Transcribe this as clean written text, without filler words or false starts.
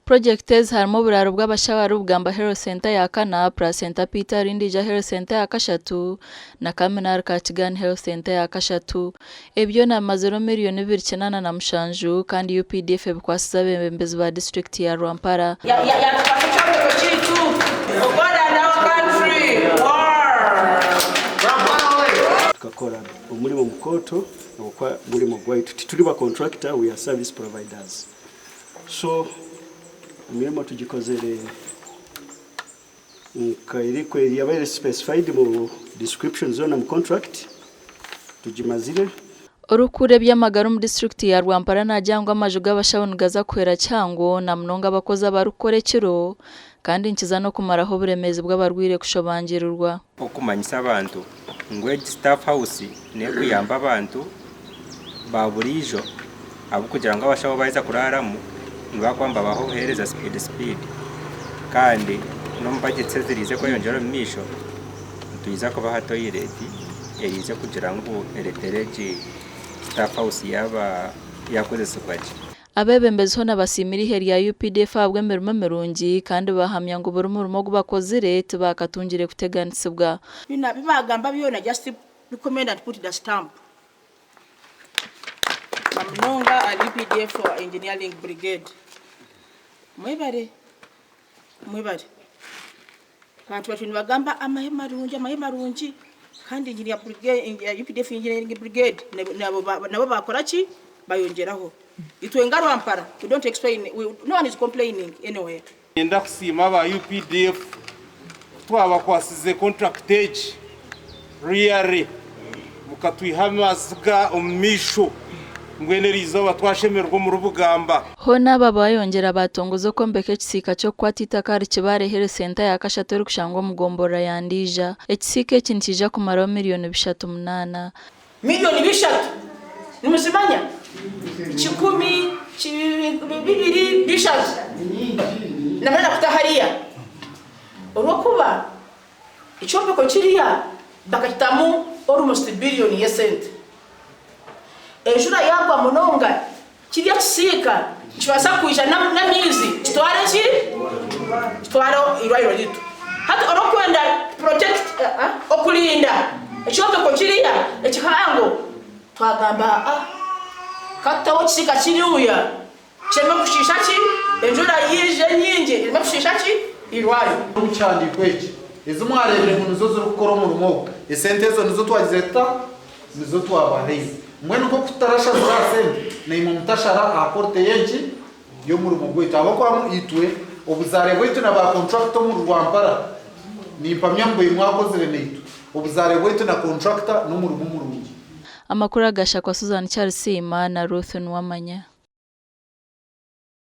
Projects harimo buraro bw'abashabaru bugamba Health Center ya Kana, Placenta Peter Rindija Health Center ya Kashatu na Kamenar Kachigan Health Center ya Kashatu. Ebyo na mazero miliyoni 2 na mushanju kandi UPDF bikwasiza bembezi ba district ya Rwampara. Tukakora umurimo mukoto n'okwa mulimo gwaitu tuli ba contractor, we are service providers. So umurimo tugikozere kairiko yabaye specified mu description zone mu contract tugimazire. Urukure by'amagara mu district ya Rwampara najyangwa amajuga abashabongaza kwera cyango na mnonga abakoza barukorekero kandi nkiza no kumaraho buremezi bw'abarwire kushobangirirwa okumanyisa abantu ngwe staff house ne kuyamba abantu baburijo abo kugira ngo abashabo bayiza kuraramo nbakwamba bahohereza speed kandi no mbagitse zirize ko yongera misho tuyiza ko bahato yireti erize kugira ngo eretereji staff house yaba yakoze sugwaje abebembezo n'abasimiri heri ya UPDF abwe merungi kandi bahamya ngo burumurimo gubakoze leta bakatungire kuteganisibwa bibagamba byona just recommend and put the stamp Mamnonga and UPDF for engineering brigade mwebare kantu batu bagamba amahema rungi kandi engineer brigade UPDF engineering brigade nabo bakora ki bayongeraho itwenga Rwampara. We don't explain, no one is complaining anywhere. Enda kusima ba UPDF twabakwasize contractage really mukatwihamaziga omisho ngwenerizo batwashemerwa mu rubugamba ho naba bayongera batongozo ko mbeke kisika cyo kwatita kari kibare Health Center ya Kashatu rukushangwa mugombora yandija ekisike kinitija kumara miliyoni 3.8 miliyoni 3 nimuzimanya 10 bibiri bishaje namana kutahariya urukuba ichombe ko kiriya bakitamu almost billion yesent ejura yagwa munonga kiriya kisika kibasa kuija na mizi twaro irwairo litu hata orokwenda protect okulinda ichombe ko kiriya ekihango twagamba katawo kisika kiriuya chema kushisha ki enjura yije nyinje chema kushisha ki irwayo ucyandi kweje izo mwarebere mu nizo zo gukora mu rumo esentezo nizo twazeta nizo twabahize mwe nuko kutarasha za sente neimo mutashara aporte yenchi yo mu rumo gwetu abakwa itwe obuzare bwetu na ba contractor mu Rwampara ni mpamyambo imwakoze neito obuzare bwetu na contractor no mu rumo murungi amakuru agasha kwa Susan Charles Sima na Ruth Nwamanya.